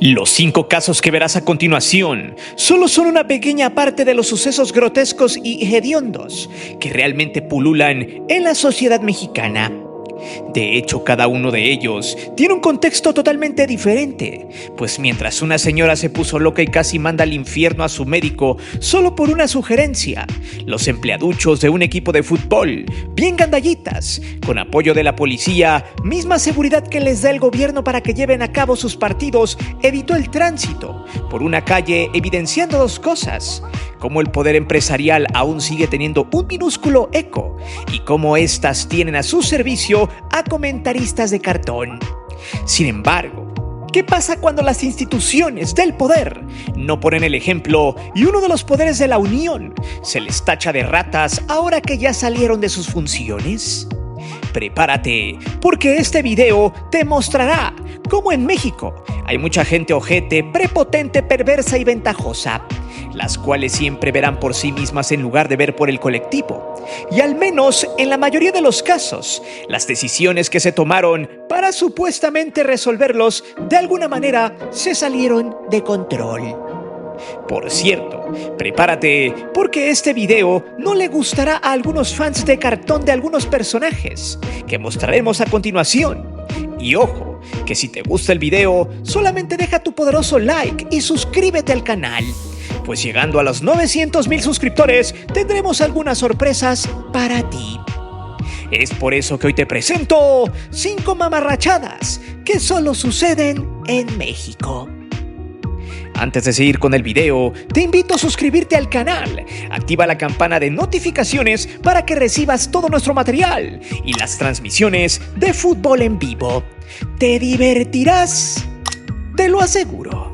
Los 5 casos que verás a continuación solo son una pequeña parte de los sucesos grotescos y hediondos que realmente pululan en la sociedad mexicana. De hecho, cada uno de ellos tiene un contexto totalmente diferente, pues mientras una señora se puso loca y casi manda al infierno a su médico solo por una sugerencia, los empleaduchos de un equipo de fútbol, bien gandallitas, con apoyo de la policía, misma seguridad que les da el gobierno para que lleven a cabo sus partidos, evitó el tránsito por una calle, evidenciando 2 cosas: cómo el poder empresarial aún sigue teniendo un minúsculo eco y cómo éstas tienen a su servicio a comentaristas de cartón. Sin embargo, ¿qué pasa cuando las instituciones del poder no ponen el ejemplo y uno de los poderes de la Unión se les tacha de ratas ahora que ya salieron de sus funciones? Prepárate, porque este video te mostrará cómo en México hay mucha gente ojete, prepotente, perversa y ventajosa, las cuales siempre verán por sí mismas en lugar de ver por el colectivo. Y al menos en la mayoría de los casos, las decisiones que se tomaron para supuestamente resolverlos de alguna manera se salieron de control. Por cierto, prepárate, porque este video no le gustará a algunos fans de cartón de algunos personajes que mostraremos a continuación. Y ojo, que si te gusta el video, solamente deja tu poderoso like y suscríbete al canal, pues llegando a los 900,000 suscriptores tendremos algunas sorpresas para ti. Es por eso que hoy te presento 5 mamarrachadas que solo suceden en México. Antes de seguir con el video, te invito a suscribirte al canal, activa la campana de notificaciones para que recibas todo nuestro material y las transmisiones de fútbol en vivo. Te divertirás, te lo aseguro.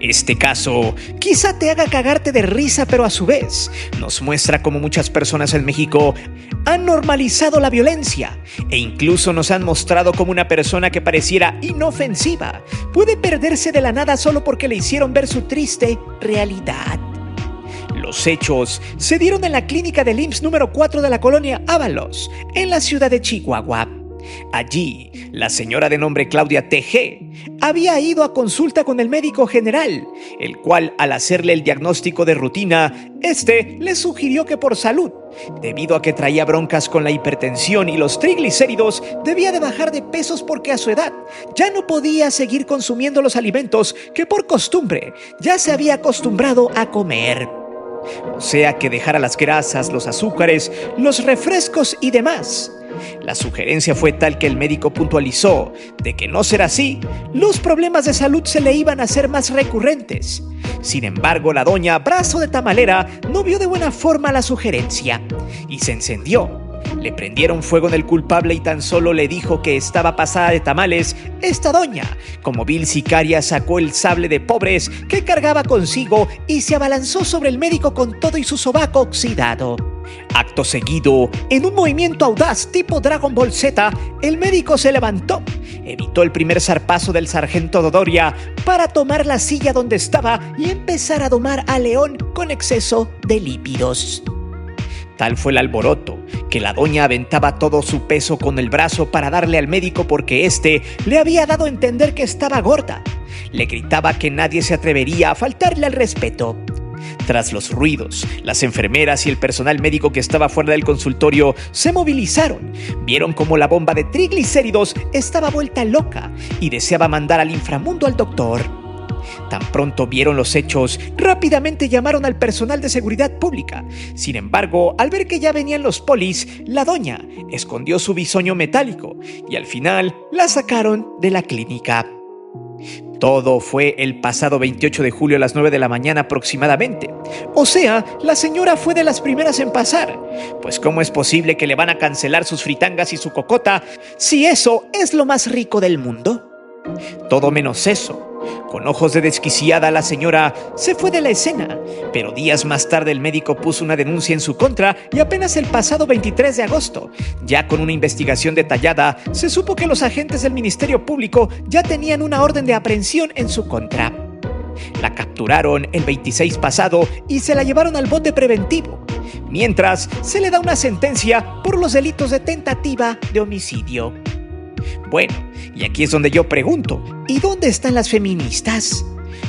Este caso quizá te haga cagarte de risa, pero a su vez nos muestra cómo muchas personas en México han normalizado la violencia e incluso nos han mostrado cómo una persona que pareciera inofensiva puede perderse de la nada solo porque le hicieron ver su triste realidad. Los hechos se dieron en la clínica del IMSS número 4 de la colonia Ábalos, en la ciudad de Chihuahua. Allí, la señora de nombre Claudia T.G. había ido a consulta con el médico general, el cual, al hacerle el diagnóstico de rutina, le sugirió que por salud, debido a que traía broncas con la hipertensión y los triglicéridos, debía de bajar de pesos porque a su edad ya no podía seguir consumiendo los alimentos que por costumbre ya se había acostumbrado a comer. O sea que dejara las grasas, los azúcares, los refrescos y demás. La sugerencia fue tal que el médico puntualizó de que no ser así, los problemas de salud se le iban a hacer más recurrentes. Sin embargo, la doña Brazo de Tamalera no vio de buena forma la sugerencia y se encendió. Le prendieron fuego en el culpable y tan solo le dijo que estaba pasada de tamales. Esta doña, como vil sicaria, sacó el sable de pobres que cargaba consigo y se abalanzó sobre el médico con todo y su sobaco oxidado. Acto seguido, en un movimiento audaz tipo Dragon Ball Z, el médico se levantó, evitó el primer zarpazo del sargento Dodoria para tomar la silla donde estaba y empezar a domar a León con exceso de lípidos. Tal fue el alboroto que la doña aventaba todo su peso con el brazo para darle al médico porque le había dado a entender que estaba gorda. Le gritaba que nadie se atrevería a faltarle al respeto. Tras los ruidos, las enfermeras y el personal médico que estaba fuera del consultorio se movilizaron. Vieron cómo la bomba de triglicéridos estaba vuelta loca y deseaba mandar al inframundo al doctor. Tan pronto vieron los hechos, rápidamente llamaron al personal de seguridad pública. Sin embargo, al ver que ya venían los polis, la doña escondió su bisoño metálico y al final la sacaron de la clínica. Todo fue el pasado 28 de julio a las 9 de la mañana aproximadamente. O sea, la señora fue de las primeras en pasar. Pues ¿cómo es posible que le van a cancelar sus fritangas y su cocota si eso es lo más rico del mundo? Todo menos eso. Con ojos de desquiciada, la señora se fue de la escena, pero días más tarde el médico puso una denuncia en su contra y apenas el pasado 23 de agosto, ya con una investigación detallada, se supo que los agentes del Ministerio Público ya tenían una orden de aprehensión en su contra. La capturaron el 26 pasado y se la llevaron al bote preventivo. mientras se le da una sentencia por los delitos de tentativa de homicidio. Bueno, y aquí es donde yo pregunto, ¿y dónde están las feministas?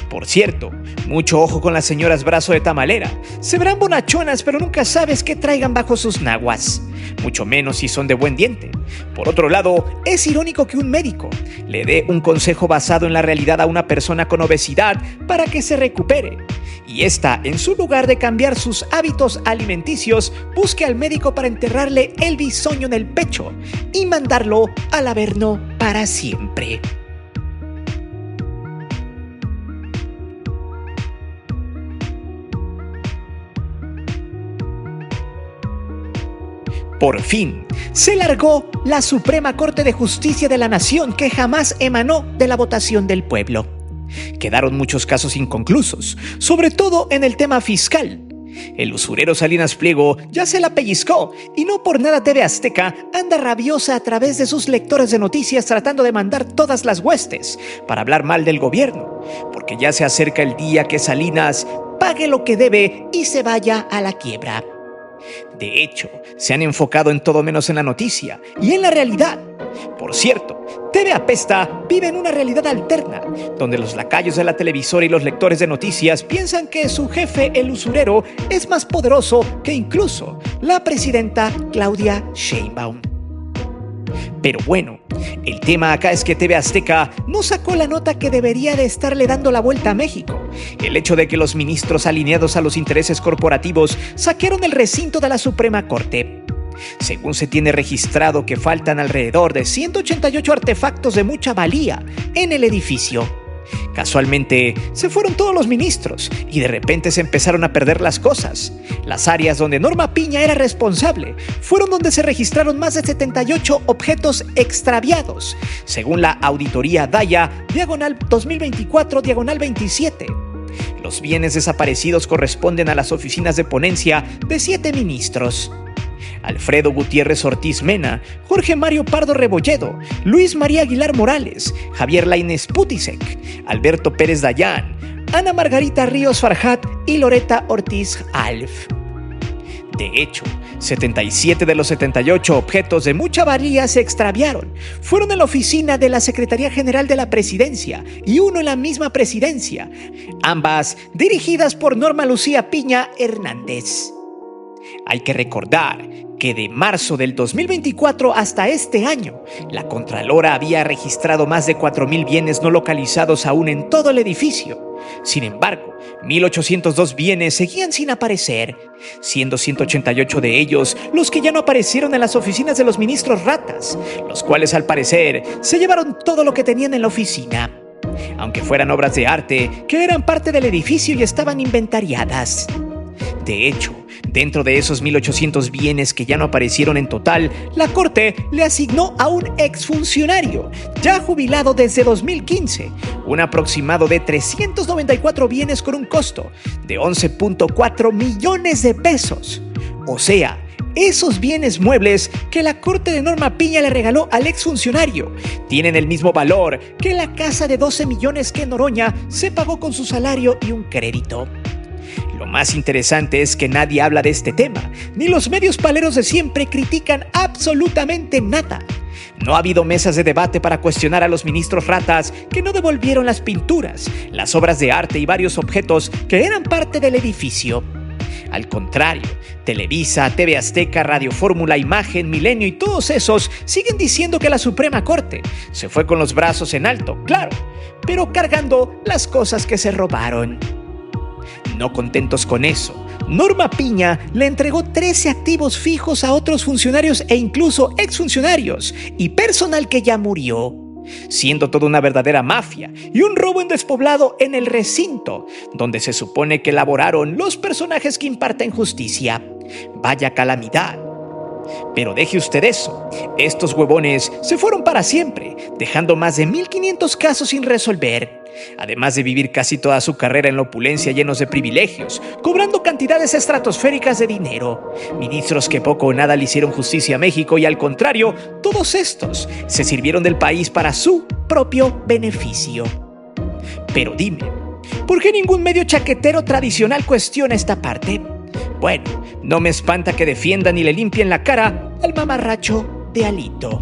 Por cierto, mucho ojo con las señoras brazo de tamalera. Se verán bonachonas, pero nunca sabes qué traigan bajo sus naguas. Mucho menos si son de buen diente. Por otro lado, es irónico que un médico le dé un consejo basado en la realidad a una persona con obesidad para que se recupere. Y esta, en su lugar de cambiar sus hábitos alimenticios, busque al médico para enterrarle el bisoño en el pecho y mandarlo al averno para siempre. Por fin, se largó la Suprema Corte de Justicia de la Nación, que jamás emanó de la votación del pueblo. Quedaron muchos casos inconclusos, sobre todo en el tema fiscal. El usurero Salinas Pliego ya se la pellizcó y no por nada TV Azteca anda rabiosa a través de sus lectores de noticias tratando de mandar todas las huestes para hablar mal del gobierno, porque ya se acerca el día que Salinas pague lo que debe y se vaya a la quiebra. De hecho, se han enfocado en todo menos en la noticia y en la realidad. Por cierto, TV Apesta vive en una realidad alterna, donde los lacayos de la televisora y los lectores de noticias piensan que su jefe, el usurero, es más poderoso que incluso la presidenta Claudia Sheinbaum. Pero bueno, el tema acá es que TV Azteca no sacó la nota que debería de estarle dando la vuelta a México. El hecho de que los ministros alineados a los intereses corporativos saquearon el recinto de la Suprema Corte. Según se tiene registrado que faltan alrededor de 188 artefactos de mucha valía en el edificio. Casualmente, se fueron todos los ministros y de repente se empezaron a perder las cosas. Las áreas donde Norma Piña era responsable fueron donde se registraron más de 78 objetos extraviados, según la auditoría Daya, diagonal 2024, diagonal 27. Los bienes desaparecidos corresponden a las oficinas de ponencia de 7 ministros. Alfredo Gutiérrez Ortiz Mena, Jorge Mario Pardo Rebolledo, Luis María Aguilar Morales, Javier Lainez Putisek, Alberto Pérez Dayán, Ana Margarita Ríos Farjat y Loreta Ortiz Alf. De hecho, 77 de los 78 objetos de mucha valía se extraviaron. Fueron en la oficina de la Secretaría General de la Presidencia y uno en la misma presidencia, ambas dirigidas por Norma Lucía Piña Hernández. Hay que recordar que de marzo del 2024 hasta este año, la Contralora había registrado más de 4,000 bienes no localizados aún en todo el edificio. Sin embargo, 1,802 bienes seguían sin aparecer, siendo 188 de ellos los que ya no aparecieron en las oficinas de los ministros ratas, los cuales al parecer se llevaron todo lo que tenían en la oficina, aunque fueran obras de arte que eran parte del edificio y estaban inventariadas. De hecho, dentro de esos 1,800 bienes que ya no aparecieron en total, la Corte le asignó a un exfuncionario, ya jubilado desde 2015, un aproximado de 394 bienes con un costo de 11.4 millones de pesos. O sea, esos bienes muebles que la Corte de Norma Piña le regaló al exfuncionario tienen el mismo valor que la casa de 12 millones que Noroña se pagó con su salario y un crédito. Lo más interesante es que nadie habla de este tema, ni los medios paleros de siempre critican absolutamente nada. No ha habido mesas de debate para cuestionar a los ministros ratas que no devolvieron las pinturas, las obras de arte y varios objetos que eran parte del edificio. Al contrario, Televisa, TV Azteca, Radio Fórmula, Imagen, Milenio y todos esos siguen diciendo que la Suprema Corte se fue con los brazos en alto, claro, pero cargando las cosas que se robaron. No contentos con eso, Norma Piña le entregó 13 activos fijos a otros funcionarios e incluso exfuncionarios y personal que ya murió, siendo toda una verdadera mafia y un robo en despoblado en el recinto, donde se supone que laboraron los personajes que imparten justicia. Vaya calamidad. Pero deje usted eso, estos huevones se fueron para siempre, dejando más de 1,500 casos sin resolver. Además de vivir casi toda su carrera en la opulencia llenos de privilegios, cobrando cantidades estratosféricas de dinero. Ministros que poco o nada le hicieron justicia a México y al contrario, todos estos se sirvieron del país para su propio beneficio. Pero dime, ¿por qué ningún medio chaquetero tradicional cuestiona esta parte? Bueno, no me espanta que defiendan y le limpien la cara al mamarracho de Alito.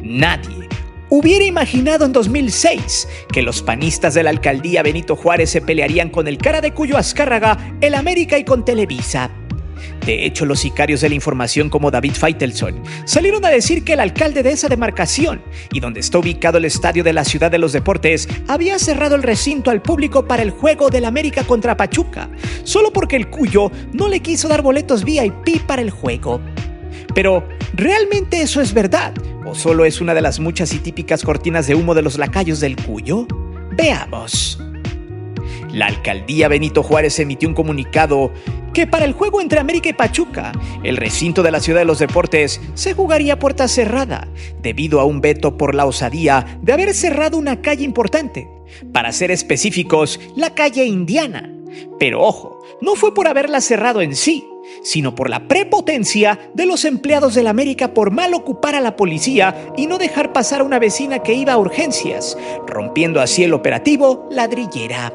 Nadie hubiera imaginado en 2006 que los panistas de la alcaldía Benito Juárez se pelearían con el cara de Cuyo Azcárraga, el América y con Televisa. De hecho, los sicarios de la información como David Faitelson salieron a decir que el alcalde de esa demarcación y donde está ubicado el estadio de la Ciudad de los Deportes había cerrado el recinto al público para el juego del América contra Pachuca, solo porque el Cuyo no le quiso dar boletos VIP para el juego. Pero, ¿realmente eso es verdad? ¿O solo es una de las muchas y típicas cortinas de humo de los lacayos del Cuyo? Veamos. La alcaldía Benito Juárez emitió un comunicado que para el juego entre América y Pachuca, el recinto de la Ciudad de los Deportes se jugaría a puerta cerrada, debido a un veto por la osadía de haber cerrado una calle importante. Para ser específicos, la calle Indiana. Pero ojo, no fue por haberla cerrado en sí, sino por la prepotencia de los empleados del América por mal ocupar a la policía y no dejar pasar a una vecina que iba a urgencias, rompiendo así el operativo Ladrillera.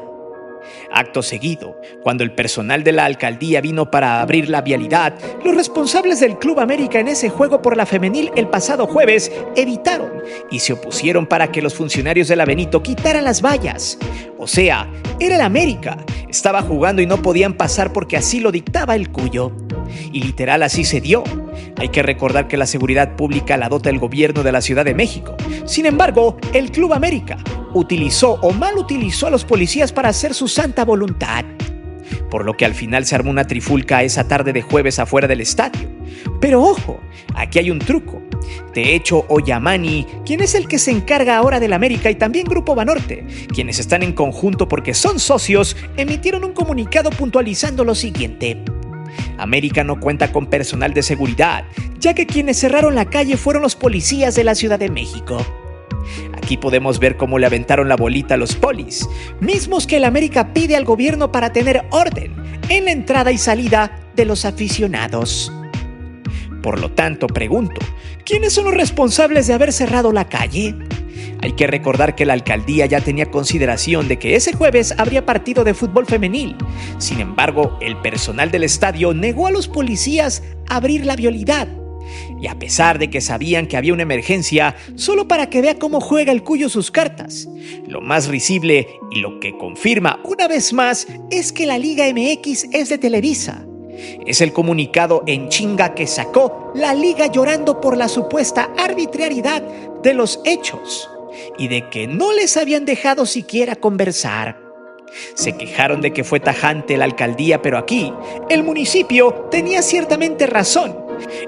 Acto seguido, cuando el personal de la alcaldía vino para abrir la vialidad, los responsables del Club América en ese juego por la femenil el pasado jueves evitaron y se opusieron para que los funcionarios de la Benito quitaran las vallas. O sea, era el América, estaba jugando y no podían pasar porque así lo dictaba el Cuyo. Y literal así se dio. Hay que recordar que la seguridad pública la dota el gobierno de la Ciudad de México. Sin embargo, el Club América utilizó o mal utilizó a los policías para hacer su santa voluntad. Por lo que al final se armó una trifulca esa tarde de jueves afuera del estadio. Pero ojo, aquí hay un truco. De hecho, Oyamani, quien es el que se encarga ahora del América, y también Grupo Banorte, quienes están en conjunto porque son socios, emitieron un comunicado puntualizando lo siguiente. América no cuenta con personal de seguridad, ya que quienes cerraron la calle fueron los policías de la Ciudad de México. Aquí podemos ver cómo le aventaron la bolita a los polis, mismos que el América pide al gobierno para tener orden en la entrada y salida de los aficionados. Por lo tanto, pregunto, ¿quiénes son los responsables de haber cerrado la calle? Hay que recordar que la alcaldía ya tenía consideración de que ese jueves habría partido de fútbol femenil. Sin embargo, el personal del estadio negó a los policías abrir la vialidad. Y a pesar de que sabían que había una emergencia, solo para que vea cómo juega el Cuyo sus cartas. Lo más risible y lo que confirma una vez más es que la Liga MX es de Televisa. Es el comunicado en chinga que sacó la liga llorando por la supuesta arbitrariedad de los hechos y de que no les habían dejado siquiera conversar. Se quejaron de que fue tajante la alcaldía, pero aquí el municipio tenía ciertamente razón.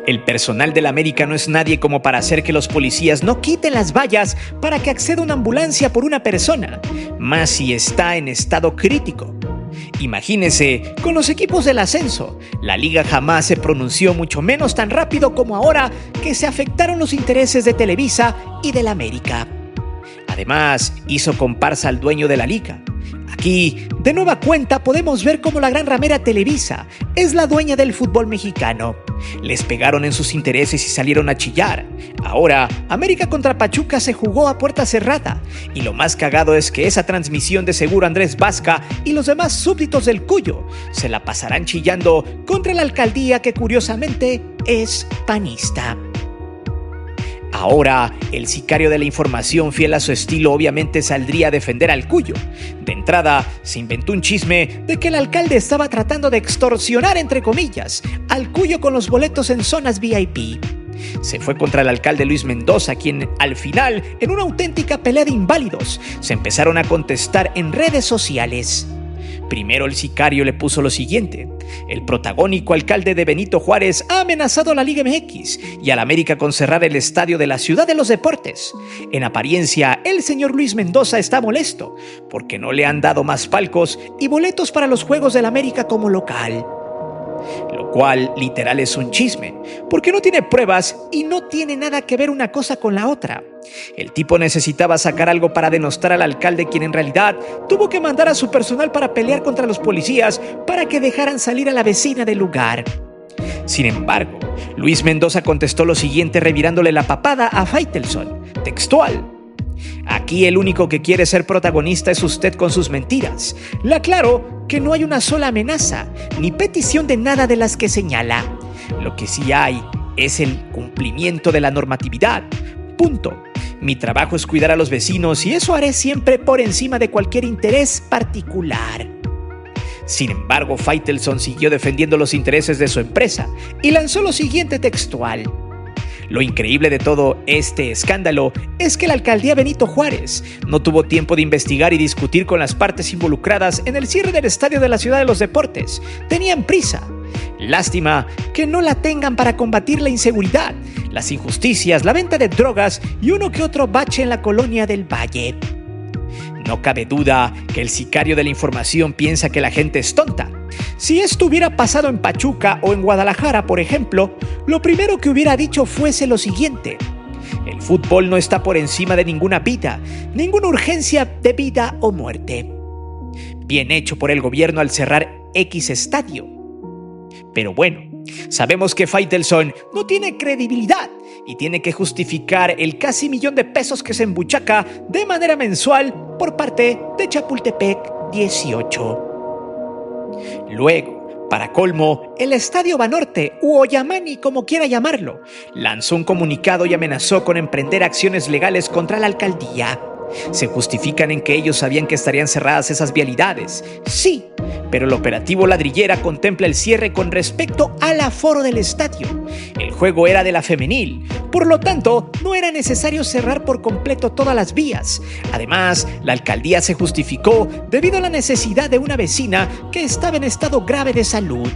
El personal del América no es nadie como para hacer que los policías no quiten las vallas para que acceda una ambulancia por una persona, más si está en estado crítico. Imagínese, con los equipos del ascenso, la liga jamás se pronunció, mucho menos tan rápido como ahora que se afectaron los intereses de Televisa y del América. Además, hizo comparsa al dueño de la liga. Aquí, de nueva cuenta, podemos ver cómo la gran ramera Televisa es la dueña del fútbol mexicano. Les pegaron en sus intereses y salieron a chillar. Ahora, América contra Pachuca se jugó a puerta cerrada. Y lo más cagado es que esa transmisión de seguro Andrés Vasca y los demás súbditos del Cuyo se la pasarán chillando contra la alcaldía que curiosamente es panista. Ahora, el sicario de la información, fiel a su estilo, obviamente saldría a defender al Cuyo. De entrada, se inventó un chisme de que el alcalde estaba tratando de extorsionar, entre comillas, al Cuyo con los boletos en zonas VIP. Se fue contra el alcalde Luis Mendoza, quien al final, en una auténtica pelea de inválidos, se empezaron a contestar en redes sociales. Primero el sicario le puso lo siguiente: el protagónico alcalde de Benito Juárez ha amenazado a la Liga MX y al América con cerrar el estadio de la Ciudad de los Deportes. En apariencia, el señor Luis Mendoza está molesto porque no le han dado más palcos y boletos para los Juegos del América como local. Lo cual literal es un chisme, porque no tiene pruebas y no tiene nada que ver una cosa con la otra. El tipo necesitaba sacar algo para denostar al alcalde, quien en realidad tuvo que mandar a su personal para pelear contra los policías para que dejaran salir a la vecina del lugar. Sin embargo, Luis Mendoza contestó lo siguiente revirándole la papada a Faitelson, textual: aquí el único que quiere ser protagonista es usted con sus mentiras. Le aclaro que no hay una sola amenaza ni petición de nada de las que señala. Lo que sí hay es el cumplimiento de la normatividad. Punto. Mi trabajo es cuidar a los vecinos y eso haré siempre por encima de cualquier interés particular. Sin embargo, Faitelson siguió defendiendo los intereses de su empresa y lanzó lo siguiente textual: lo increíble de todo este escándalo es que la alcaldía Benito Juárez no tuvo tiempo de investigar y discutir con las partes involucradas en el cierre del estadio de la Ciudad de los Deportes. Tenían prisa. Lástima que no la tengan para combatir la inseguridad, las injusticias, la venta de drogas y uno que otro bache en la colonia del Valle. No cabe duda que el sicario de la información piensa que la gente es tonta. Si esto hubiera pasado en Pachuca o en Guadalajara, por ejemplo, lo primero que hubiera dicho fuese lo siguiente: el fútbol no está por encima de ninguna vida, ninguna urgencia de vida o muerte. Bien hecho por el gobierno al cerrar X estadio. Pero bueno, sabemos que Faitelson no tiene credibilidad y tiene que justificar el casi $1,000,000 que se embuchaca de manera mensual por parte de Chapultepec 18. Luego, para colmo, el Estadio Banorte, u Oyamani como quiera llamarlo, lanzó un comunicado y amenazó con emprender acciones legales contra la alcaldía. Se justifican en que ellos sabían que estarían cerradas esas vialidades. Sí, pero el operativo Ladrillera contempla el cierre con respecto al aforo del estadio. El juego era de la femenil, por lo tanto, no era necesario cerrar por completo todas las vías. Además, la alcaldía se justificó debido a la necesidad de una vecina que estaba en estado grave de salud.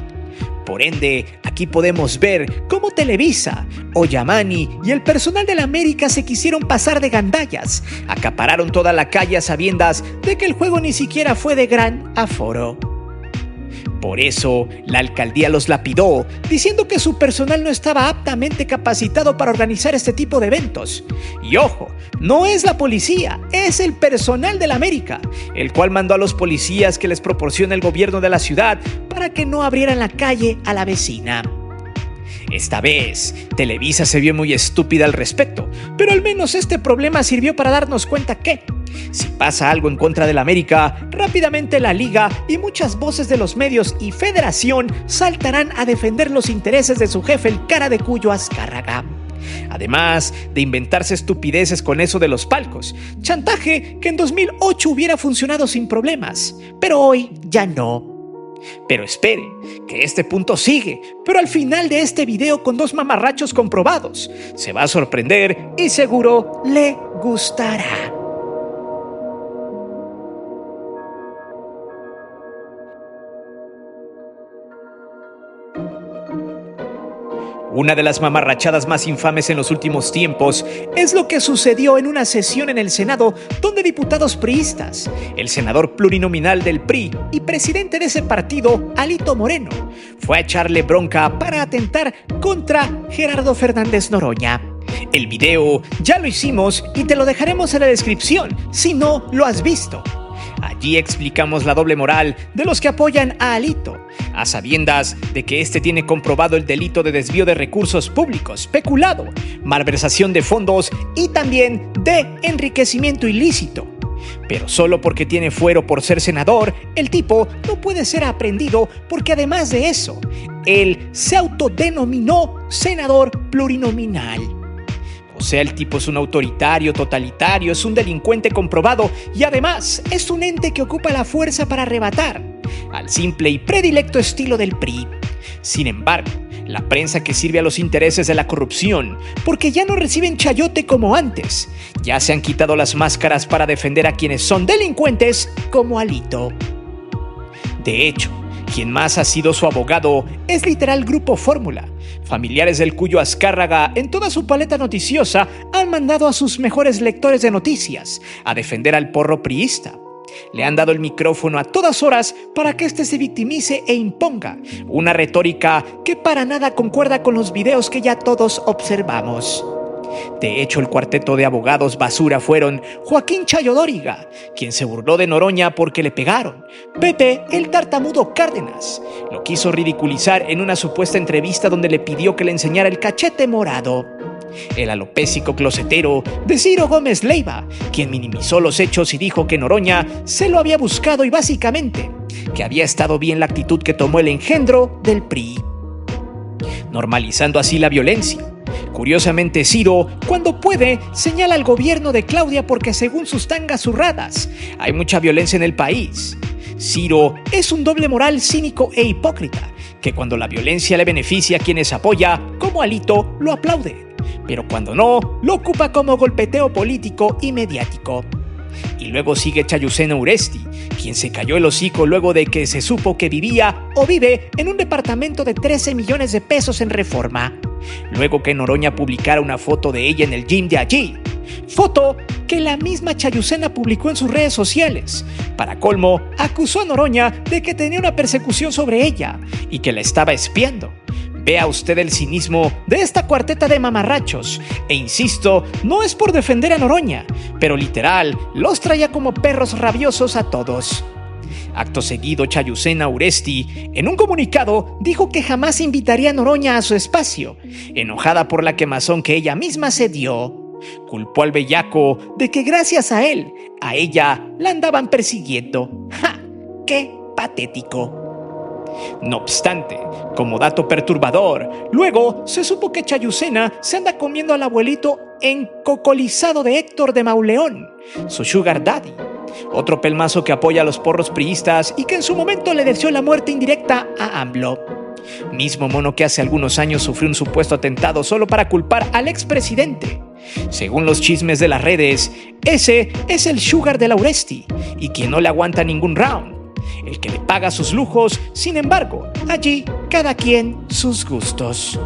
Por ende, aquí podemos ver cómo Televisa, Oyamani y el personal de la América se quisieron pasar de gandallas. Acapararon toda la calle a sabiendas de que el juego ni siquiera fue de gran aforo. Por eso, la alcaldía los lapidó, diciendo que su personal no estaba aptamente capacitado para organizar este tipo de eventos. Y ojo, no es la policía, es el personal de la América, el cual mandó a los policías que les proporciona el gobierno de la ciudad para que no abrieran la calle a la vecina. Esta vez, Televisa se vio muy estúpida al respecto, pero al menos este problema sirvió para darnos cuenta que, si pasa algo en contra del América, rápidamente la Liga y muchas voces de los medios y Federación saltarán a defender los intereses de su jefe, el cara de Cuyo Azcárraga. Además de inventarse estupideces con eso de los palcos, chantaje que en 2008 hubiera funcionado sin problemas, pero hoy ya no. Pero espere, que este punto sigue, pero al final de este video con 2 mamarrachos comprobados. Se va a sorprender y seguro le gustará. Una de las mamarrachadas más infames en los últimos tiempos es lo que sucedió en una sesión en el Senado donde diputados priistas, el senador plurinominal del PRI y presidente de ese partido, Alito Moreno, fue a echarle bronca para atentar contra Gerardo Fernández Noroña. El video ya lo hicimos y te lo dejaremos en la descripción si no lo has visto. Allí explicamos la doble moral de los que apoyan a Alito, a sabiendas de que este tiene comprobado el delito de desvío de recursos públicos, peculado, malversación de fondos y también de enriquecimiento ilícito. Pero solo porque tiene fuero por ser senador, el tipo no puede ser aprehendido porque además de eso, él se autodenominó senador plurinominal. O sea, el tipo es un autoritario, totalitario, es un delincuente comprobado y además es un ente que ocupa la fuerza para arrebatar, al simple y predilecto estilo del PRI. Sin embargo, la prensa que sirve a los intereses de la corrupción, porque ya no reciben chayote como antes, ya se han quitado las máscaras para defender a quienes son delincuentes como Alito. De hecho, quien más ha sido su abogado es literal Grupo Fórmula. Familiares del Cuyo Azcárraga, en toda su paleta noticiosa, han mandado a sus mejores lectores de noticias a defender al porro priista. Le han dado el micrófono a todas horas para que éste se victimice e imponga una retórica que para nada concuerda con los videos que ya todos observamos. De hecho, el cuarteto de abogados basura fueron Joaquín Chayo Dóriga, quien se burló de Noroña porque le pegaron; Pepe, el tartamudo Cárdenas, lo quiso ridiculizar en una supuesta entrevista donde le pidió que le enseñara el cachete morado; el alopécico closetero de Ciro Gómez Leiva, quien minimizó los hechos y dijo que Noroña se lo había buscado y básicamente que había estado bien la actitud que tomó el engendro del PRI, normalizando así la violencia. Curiosamente, Ciro, cuando puede, señala al gobierno de Claudia porque según sus tangas zurradas, hay mucha violencia en el país. Ciro es un doble moral cínico e hipócrita, que cuando la violencia le beneficia a quienes apoya, como Alito, lo aplaude, pero cuando no, lo ocupa como golpeteo político y mediático. Y luego sigue Chayucena Uresti, quien se cayó el hocico luego de que se supo que vivía o vive en un departamento de 13 millones de pesos en Reforma, luego que Noroña publicara una foto de ella en el gym de allí, foto que la misma Chayucena publicó en sus redes sociales. Para colmo, acusó a Noroña de que tenía una persecución sobre ella y que la estaba espiando. Vea usted el cinismo de esta cuarteta de mamarrachos, e insisto, no es por defender a Noroña, pero literal, los traía como perros rabiosos a todos. Acto seguido, Chayucena Uresti, en un comunicado, dijo que jamás invitaría a Noroña a su espacio, enojada por la quemazón que ella misma se dio. Culpó al bellaco de que gracias a él, a ella la andaban persiguiendo. ¡Ja! ¡Qué patético! No obstante, como dato perturbador, luego se supo que Chayucena se anda comiendo al abuelito encocolizado de Héctor de Mauleón, su sugar daddy, otro pelmazo que apoya a los porros priistas y que en su momento le deseó la muerte indirecta a AMLO. Mismo mono que hace algunos años sufrió un supuesto atentado solo para culpar al expresidente. Según los chismes de las redes, ese es el sugar de la Uresti y quien no le aguanta ningún round, el que le paga sus lujos. Sin embargo, allí cada quien sus gustos.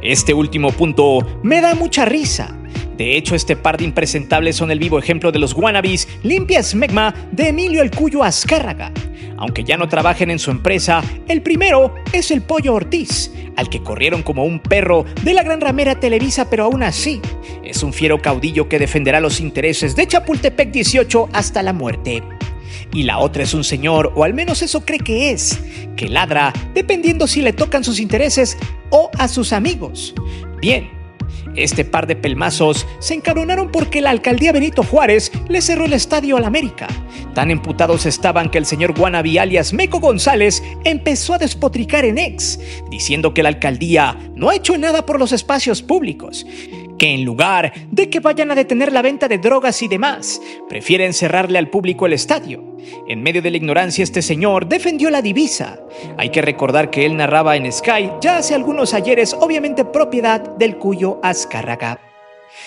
Este último punto me da mucha risa. De hecho, este par de impresentables son el vivo ejemplo de los wannabes limpia smegma de Emilio el Cuyo Azcárraga. Aunque ya no trabajen en su empresa, el primero es el Pollo Ortiz, al que corrieron como un perro de la gran ramera Televisa, pero aún así es un fiero caudillo que defenderá los intereses de Chapultepec 18 hasta la muerte. Y la otra es un señor, o al menos eso cree que es, que ladra dependiendo si le tocan sus intereses o a sus amigos. Bien, este par de pelmazos se encabronaron porque la alcaldía Benito Juárez le cerró el estadio al América. Tan emputados estaban que el señor wannabe alias Meco González empezó a despotricar en X, diciendo que la alcaldía no ha hecho nada por los espacios públicos, que en lugar de que vayan a detener la venta de drogas y demás, prefieren cerrarle al público el estadio. En medio de la ignorancia, este señor defendió la divisa. Hay que recordar que él narraba en Sky ya hace algunos ayeres, obviamente propiedad del Cuyo Azcárraga.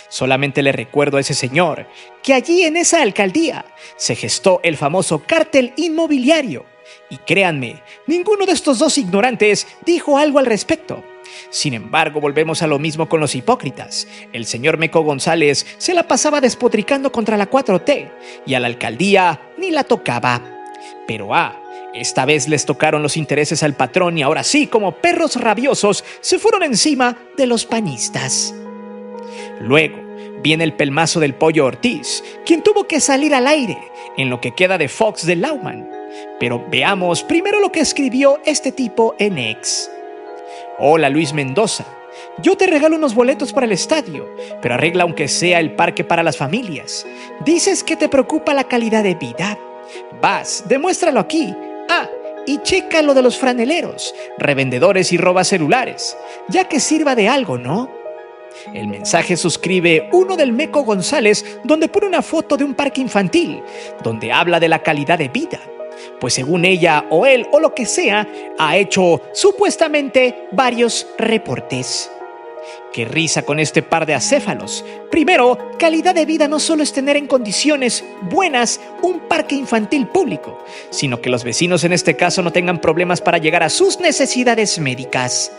Solamente le recuerdo a ese señor que allí en esa alcaldía se gestó el famoso cártel inmobiliario. Y créanme, ninguno de estos dos ignorantes dijo algo al respecto. Sin embargo, volvemos a lo mismo con los hipócritas. El señor Meco González se la pasaba despotricando contra la 4T y a la alcaldía ni la tocaba. Pero esta vez les tocaron los intereses al patrón y ahora sí, como perros rabiosos, se fueron encima de los panistas. Luego viene el pelmazo del Pollo Ortiz, quien tuvo que salir al aire en lo que queda de Fox de Lauman. Pero veamos primero lo que escribió este tipo en X. Hola Luis Mendoza, yo te regalo unos boletos para el estadio, pero arregla aunque sea el parque para las familias. Dices que te preocupa la calidad de vida. Vas, demuéstralo aquí. Y checa lo de los franeleros, revendedores y roba celulares, ya que sirva de algo, ¿no? El mensaje suscribe uno del Meco González, donde pone una foto de un parque infantil, donde habla de la calidad de vida. Pues según ella o él o lo que sea, ha hecho supuestamente varios reportes. ¡Qué risa con este par de acéfalos! Primero, calidad de vida no solo es tener en condiciones buenas un parque infantil público, sino que los vecinos en este caso no tengan problemas para llegar a sus necesidades médicas,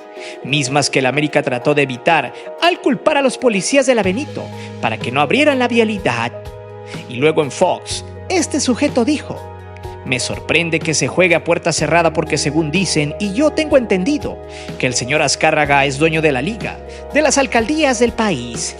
mismas que la América trató de evitar al culpar a los policías de la Benito para que no abrieran la vialidad. Y luego en Fox este sujeto dijo: me sorprende que se juegue a puerta cerrada porque, según dicen, y yo tengo entendido, que el señor Azcárraga es dueño de la liga, de las alcaldías del país.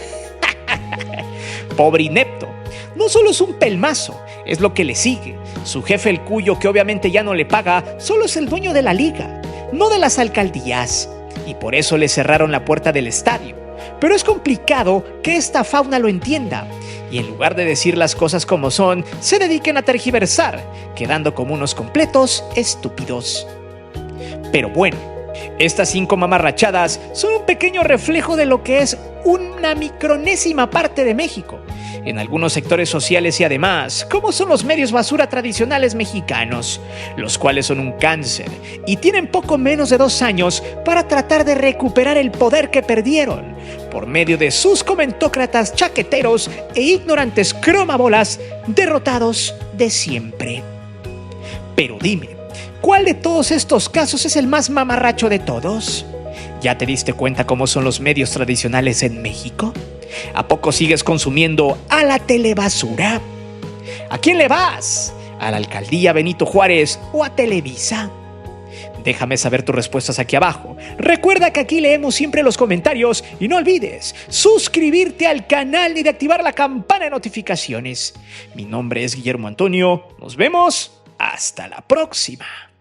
Pobre inepto, no solo es un pelmazo, es lo que le sigue. Su jefe, el Cuyo, que obviamente ya no le paga, solo es el dueño de la liga, no de las alcaldías, y por eso le cerraron la puerta del estadio. Pero es complicado que esta fauna lo entienda, y en lugar de decir las cosas como son, se dediquen a tergiversar, quedando como unos completos estúpidos. Pero bueno, estas 5 mamarrachadas son un pequeño reflejo de lo que es una micronésima parte de México, en algunos sectores sociales y además, como son los medios basura tradicionales mexicanos, los cuales son un cáncer y tienen poco menos de 2 años para tratar de recuperar el poder que perdieron por medio de sus comentócratas chaqueteros e ignorantes cromabolas derrotados de siempre. Pero dime, ¿cuál de todos estos casos es el más mamarracho de todos? ¿Ya te diste cuenta cómo son los medios tradicionales en México? ¿A poco sigues consumiendo a la telebasura? ¿A quién le vas? ¿A la alcaldía Benito Juárez o a Televisa? Déjame saber tus respuestas aquí abajo. Recuerda que aquí leemos siempre los comentarios y no olvides suscribirte al canal y de activar la campana de notificaciones. Mi nombre es Guillermo Antonio. Nos vemos. Hasta la próxima.